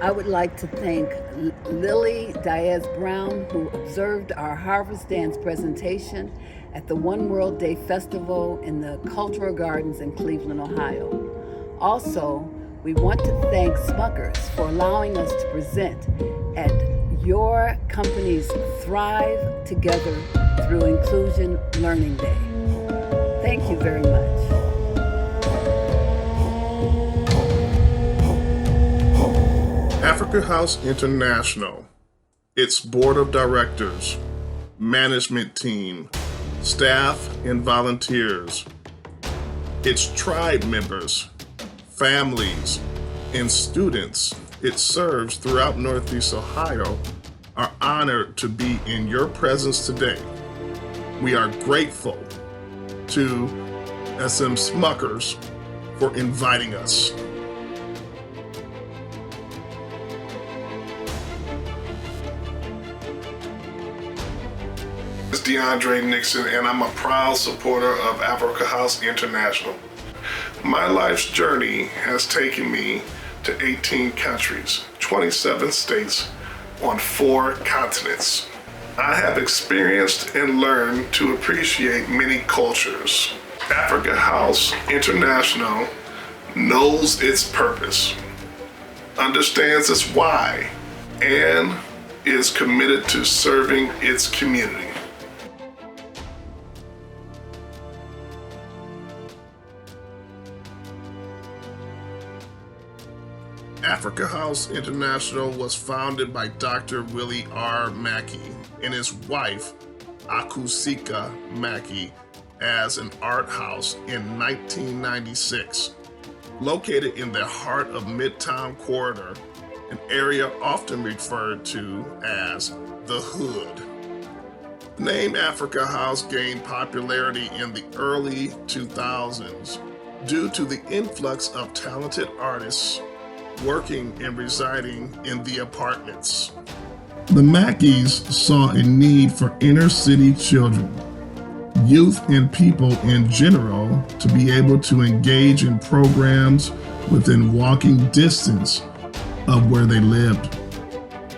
I would like to thank Lily Diaz-Brown, who observed our Harvest Dance presentation at the One World Day Festival in the Cultural Gardens in Cleveland, Ohio. Also, we want to thank Smuckers for allowing us to present at your company's Thrive Together Through Inclusion Learning Day. Thank you very much. Africahouse International, its board of directors, management team, staff and volunteers, its tribe members, families, and students it serves throughout Northeast Ohio are honored to be in your presence today. We are grateful to SM Smuckers for inviting us. It's DeAndre Nixon, and I'm a proud supporter of Africahouse International. My life's journey has taken me to 18 countries, 27 states, on 4 continents. I have experienced and learned to appreciate many cultures. Africahouse International knows its purpose, understands its why, and is committed to serving its community. Africahouse International was founded by Dr. Willie R. Mackey and his wife, Akusika Mackey, as an art house in 1996. Located in the heart of Midtown Corridor, an area often referred to as the Hood. The name Africa House gained popularity in the early 2000s due to the influx of talented artists working and residing in the apartments. The Mackeys saw a need for inner city children, youth, and people in general to be able to engage in programs within walking distance of where they lived.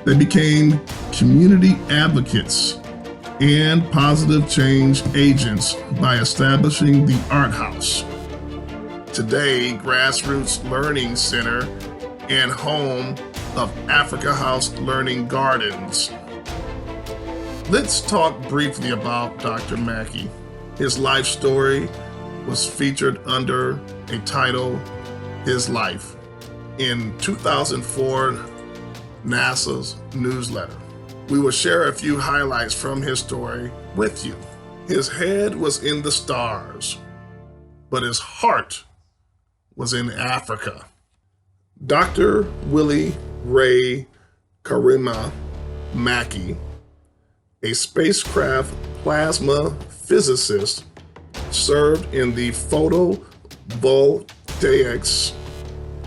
They became community advocates and positive change agents by establishing the Art House, today Grassroots Learning Center and home of Africahouse Learning Gardens. Let's talk briefly about Dr. Mackey. His life story was featured under a title, His Life, in 2004 NASA's newsletter. We will share a few highlights from his story with you. His head was in the stars, but his heart was in Africa. Dr. Willie Ray Karima Mackey, a spacecraft plasma physicist, served in the photovoltaics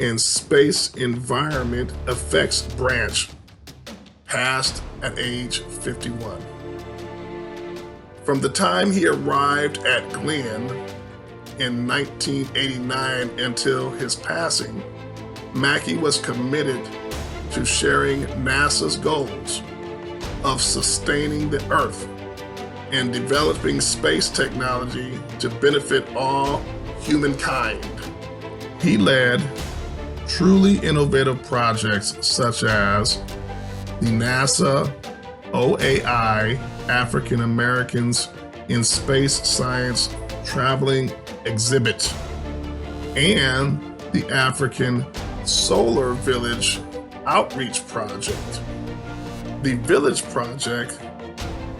and space environment effects branch, passed at age 51. From the time he arrived at Glenn in 1989 until his passing, Mackey was committed to sharing NASA's goals of sustaining the Earth and developing space technology to benefit all humankind. He led truly innovative projects such as the NASA OAI African Americans in Space Science Traveling Exhibit and the African Solar Village Outreach Project. The Village Project,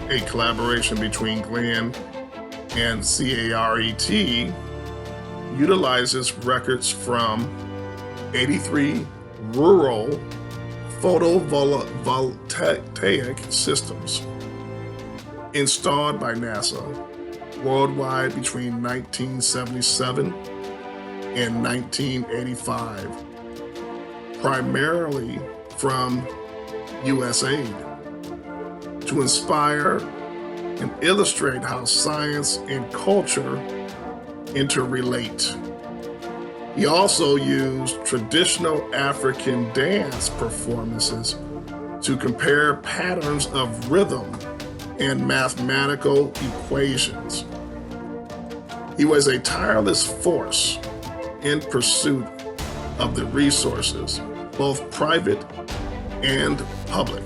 a collaboration between Glenn and CARET, utilizes records from 83 rural photovoltaic systems installed by NASA worldwide between 1977 and 1985, primarily from USAID, to inspire and illustrate how science and culture interrelate. He also used traditional African dance performances to compare patterns of rhythm and mathematical equations. He was a tireless force in pursuit of the resources, both private and public,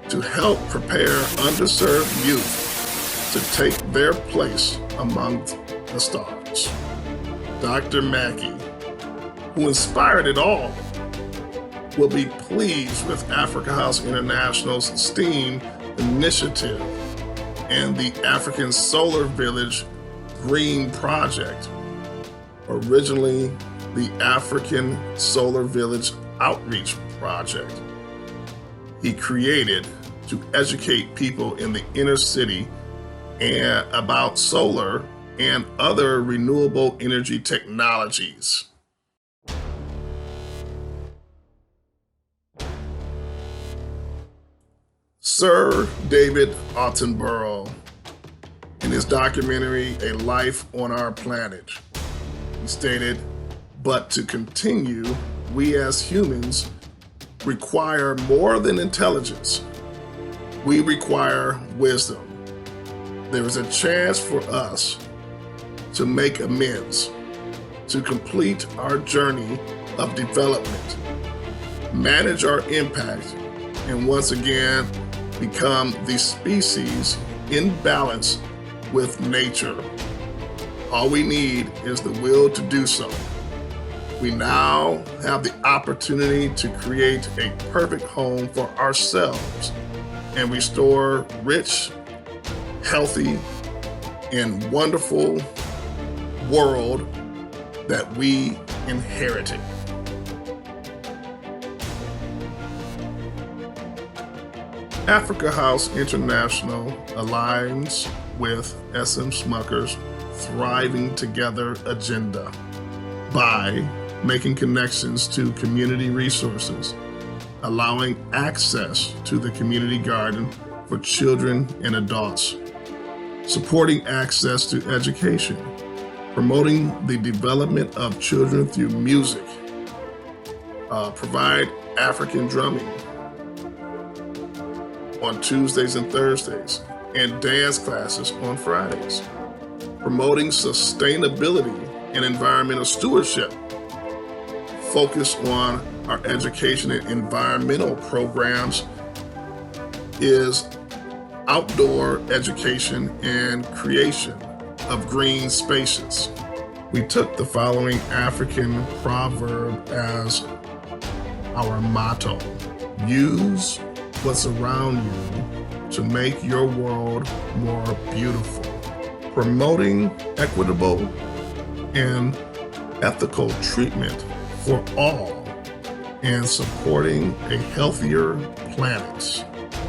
to help prepare underserved youth to take their place among the stars. Dr. Mackey, who inspired it all, will be pleased with Africahouse International's STEAM initiative and the African Solar Village Green Project, originally the African Solar Village Outreach Project. He created to educate people in the inner city and about solar and other renewable energy technologies. Sir David Attenborough, in his documentary, A Life on Our Planet, he stated, "But to continue, we as humans require more than intelligence. We require wisdom. There is a chance for us to make amends, to complete our journey of development, manage our impact, and once again become the species in balance with nature. All we need is the will to do so. We now have the opportunity to create a perfect home for ourselves and restore rich, healthy, and wonderful world that we inherited." Africahouse International aligns with Smuckers' Thriving Together agenda by making connections to community resources, allowing access to the community garden for children and adults, supporting access to education, promoting the development of children through music, provide African drumming on Tuesdays and Thursdays, and dance classes on Fridays, promoting sustainability and environmental stewardship, focus on our education and environmental programs is outdoor education and creation of green spaces. We took the following African proverb as our motto: use what's around you to make your world more beautiful. Promoting equitable and ethical treatment for all and supporting a healthier planet.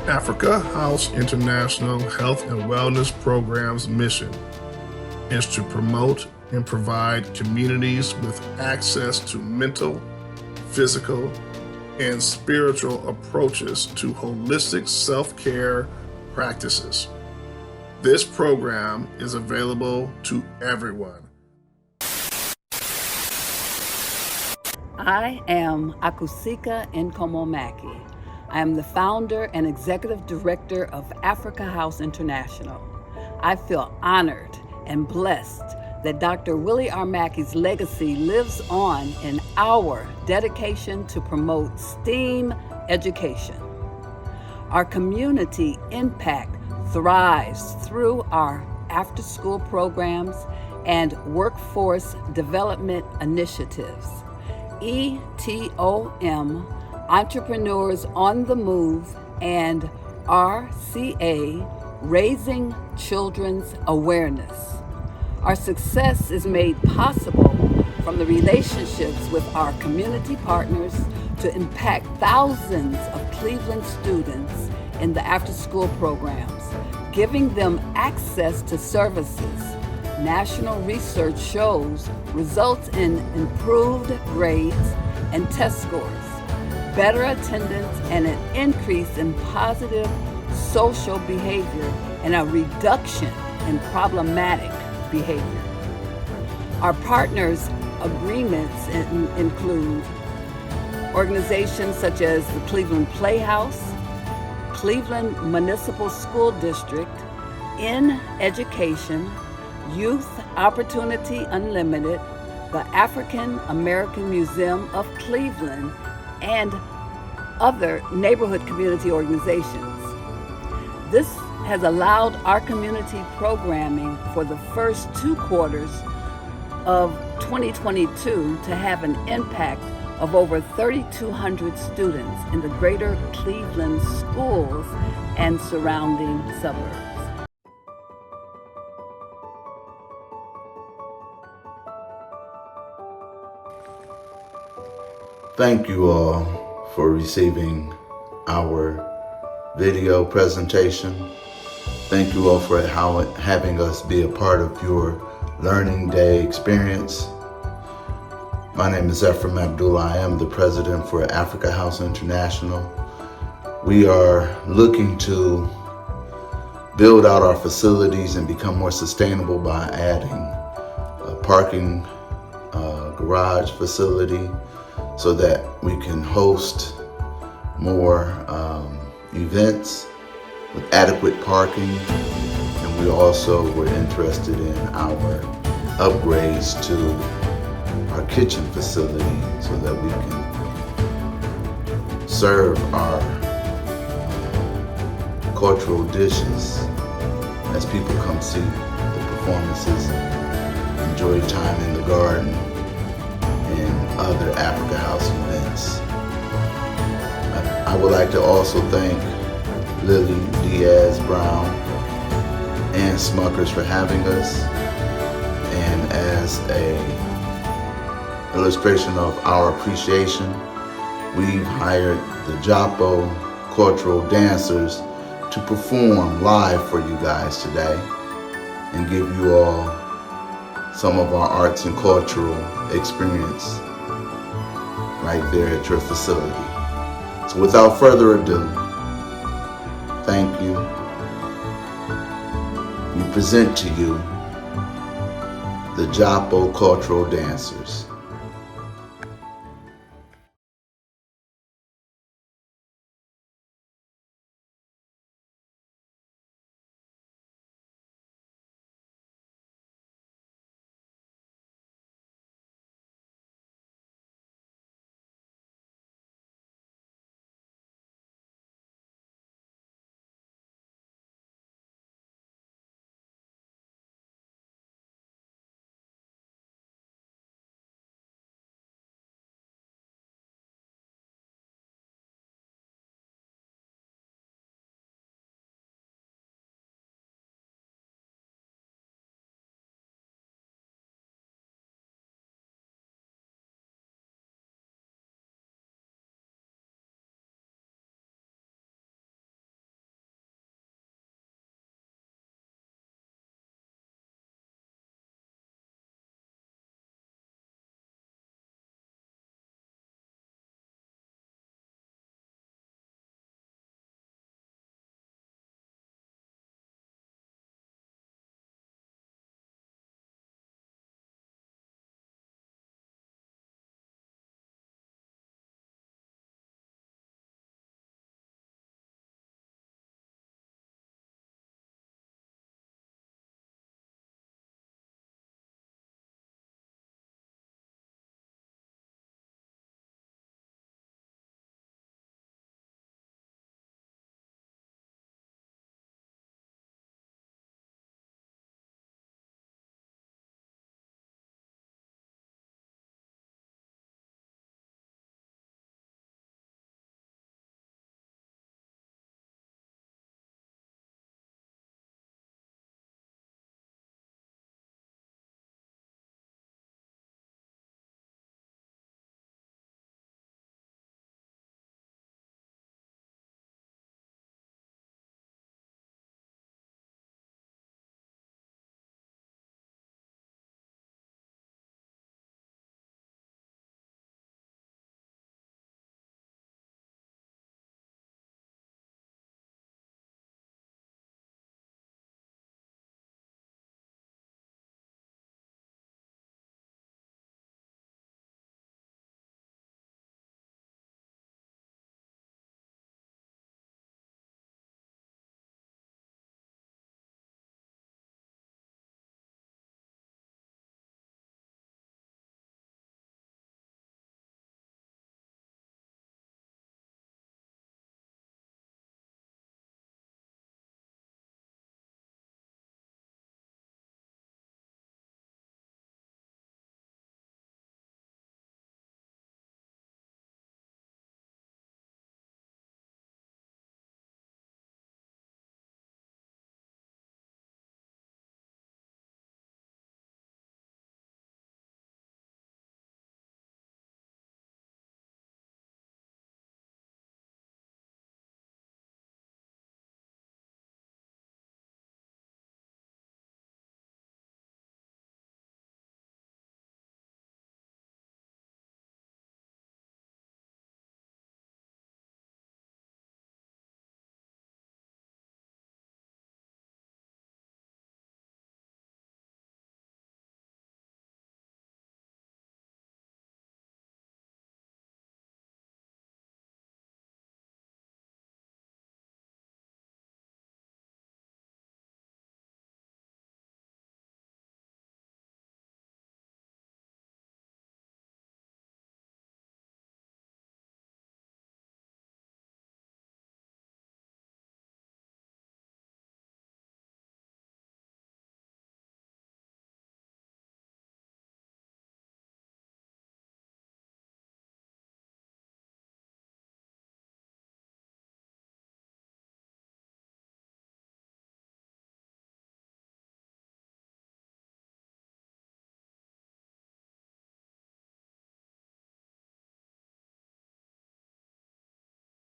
Africahouse International Health and Wellness Program's mission is to promote and provide communities with access to mental, physical, and spiritual approaches to holistic self-care practices. This program is available to everyone. I am Akusika Nkomomaki. I am the founder and executive director of Africahouse International. I feel honored and blessed that Dr. Willie R. Mackey's legacy lives on in our dedication to promote STEAM education. Our community impact thrives through our after-school programs and workforce development initiatives. ETOM, Entrepreneurs on the Move, and RCA, Raising Children's Awareness. Our success is made possible from the relationships with our community partners to impact thousands of Cleveland students in the after-school programs, giving them access to services. National research shows results in improved grades and test scores, better attendance, and an increase in positive social behavior and a reduction in problematic behavior. Our partners agreements include organizations such as the Cleveland Playhouse, Cleveland Municipal School District, In Education, Youth Opportunity Unlimited, the African American Museum of Cleveland, and other neighborhood community organizations. This has allowed our community programming for the first 2 quarters of 2022 to have an impact of over 3,200 students in the greater Cleveland schools and surrounding suburbs. Thank you all for receiving our video presentation. Thank you all for having us be a part of your Learning Day experience. My name is Ephraim Abdullah. I am the president for Africahouse International. We are looking to build out our facilities and become more sustainable by adding a parking garage facility so that we can host more events with adequate parking. And we also were interested in our upgrades to our kitchen facility so that we can serve our cultural dishes as people come see the performances, enjoy time in the garden, and other Africahouse events. I would like to also thank Lily Diaz Brown and Smuckers for having us. And as a illustration of our appreciation, we've hired the Japo cultural dancers to perform live for you guys today and give you all some of our arts and cultural experience right there at your facility. So without further ado, thank you. We present to you the Japo cultural dancers.